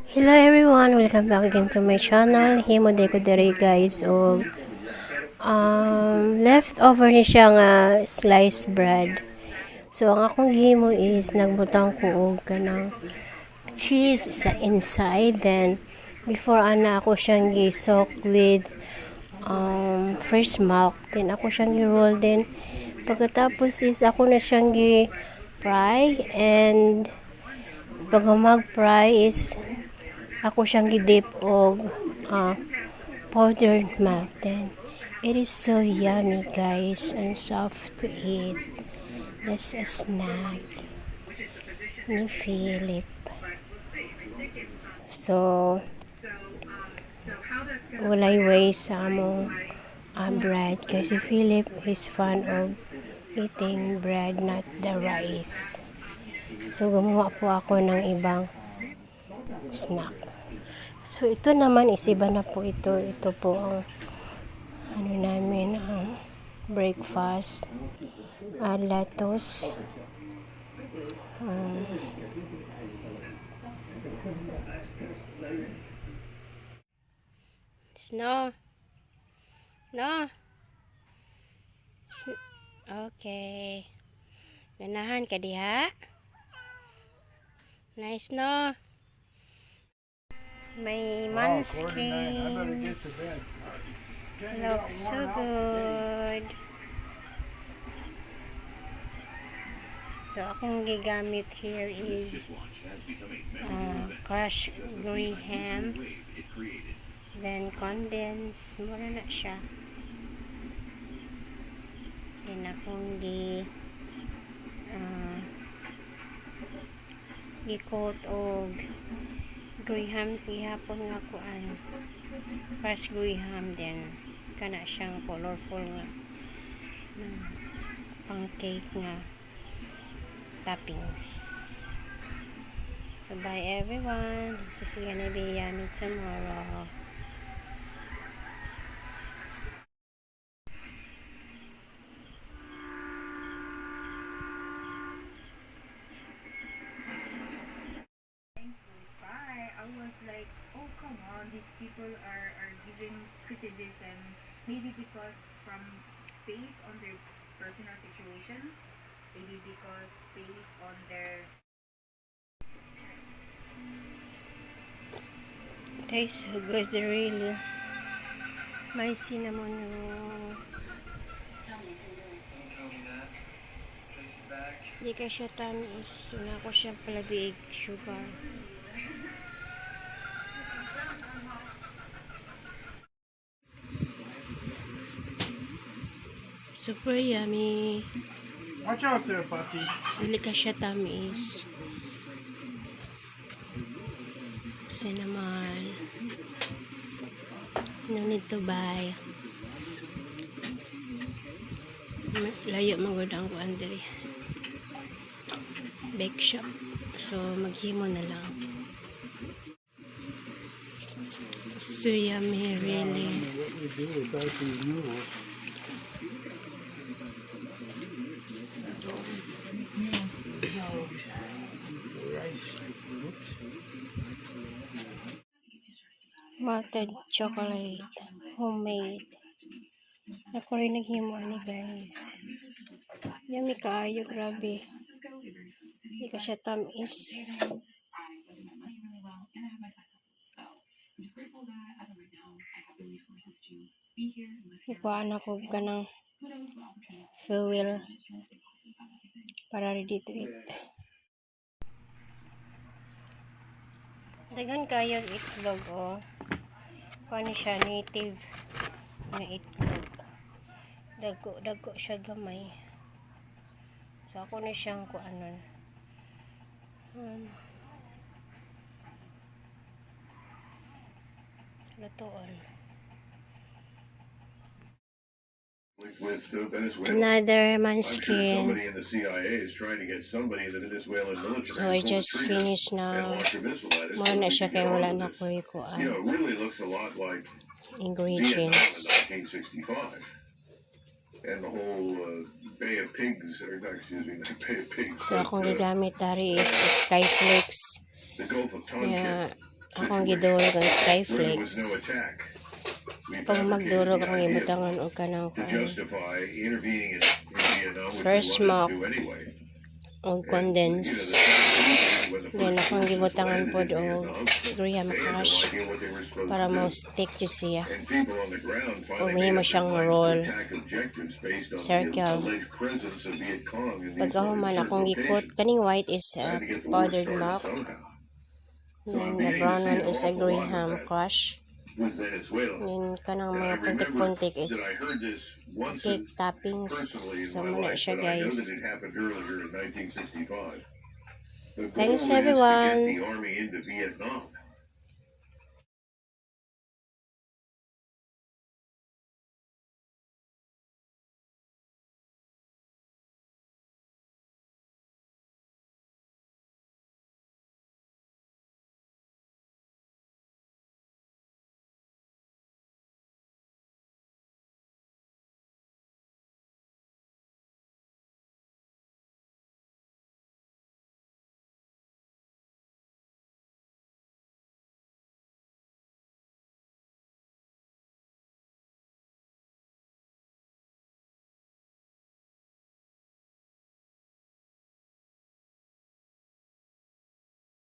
Hello everyone, welcome back again to my channel. Himo day ko dere guys og leftover ni siya nga sliced bread. So ang akong himo is nagbutang ko og kanang cheese sa inside, then before ana ako siyang gi-soak with fresh milk, then ako siyang gi-roll, din pagkatapos is ako na siyang gi-fry, and pag mag-fry is ako siyang gidip og powdered milk. Then it is so yummy guys and soft to eat. That's a snack ni Philip. So walay way sa among bread kasi Philip is fan of eating bread, not the rice. So gumawa po ako ng ibang snack. So ito naman is iba na po ito. Ito po ang namin ang breakfast. Lettuce. Snow. No. Okay. Ganahan ka diha. Nice no. My munchkins look so good. So akong gigamit here is crushed graham, then condensed, mura na siya. Then akong gi-coat og graham sihapon nga kuan, crushed graham, then kana siyang colorful nga pancake nga toppings. So bye everyone, this is gonna be yummy tomorrow. I was like, oh come on, these people are giving criticism, maybe because from based on their personal situations, maybe because based on their Tastes so good, really. May cinnamon roll. Di ka siya tamis. Wala ko siya palagi sugar. Super yummy. Watch out there, Papi. Dili ka siya tamis. Cinnamon. No need to buy. Layo magod ang kuan diri. Bake shop. So maghimo na lang. So yummy, really. What we do is out these noodles. Malted chocolate. Homemade. Ako rin naghimo ani guys. Yummy kaayo, grabe. Hindi ka siya tamis. Ikuhaan ako ka ng fuel para ready to eat. Dagan kayo itlog, oh. Paano siya, native na itlog. Dago siya gamay. So ako na siyang kuanon. Lutuon. With Venezuela. Another I'm sure munchkin. somebody in the CIA is trying to get somebody in the Venezuelan military. So I just finished now. More na siya kaya wala na ko You know, it really looks a lot like ingredients. Vietnam in 1965. And the whole Bay of Pigs, or not, excuse me, not Bay of Pigs. So akong gigamit dari is Skyflakes. The Gulf of Tonkin. akong situation gidurog ang where there was no Skyflex. attack. We Pag fabricated magdurog the akong idea ibutangan o kanang to justify intervening in Vietnam, which First we wanted smoke. to do anyway. o And, condense. when the Then first akong forces gibutangan landed po in o Vietnam, graham they had no crush idea what they were supposed para to mo do. stick to siya. And people on the ground finally Umihi made mo up their siyang minds roll. to attack objectives based on the Circle. alleged presence of Viet Cong in these Pagkahuman certain akong gikot, locations. kaning white is Had to get the war powdered started milk. somehow. So Then I'm the beginning to brown see one an is a awful lot of graham that crush. with Venezuela. Then kanang And I mga remember puntik-puntik is that I heard this once cake toppings. personally in So my muna life, siya but I know guys. that it happened earlier in 1965. The goal Thanks is to get everyone. the army into Vietnam.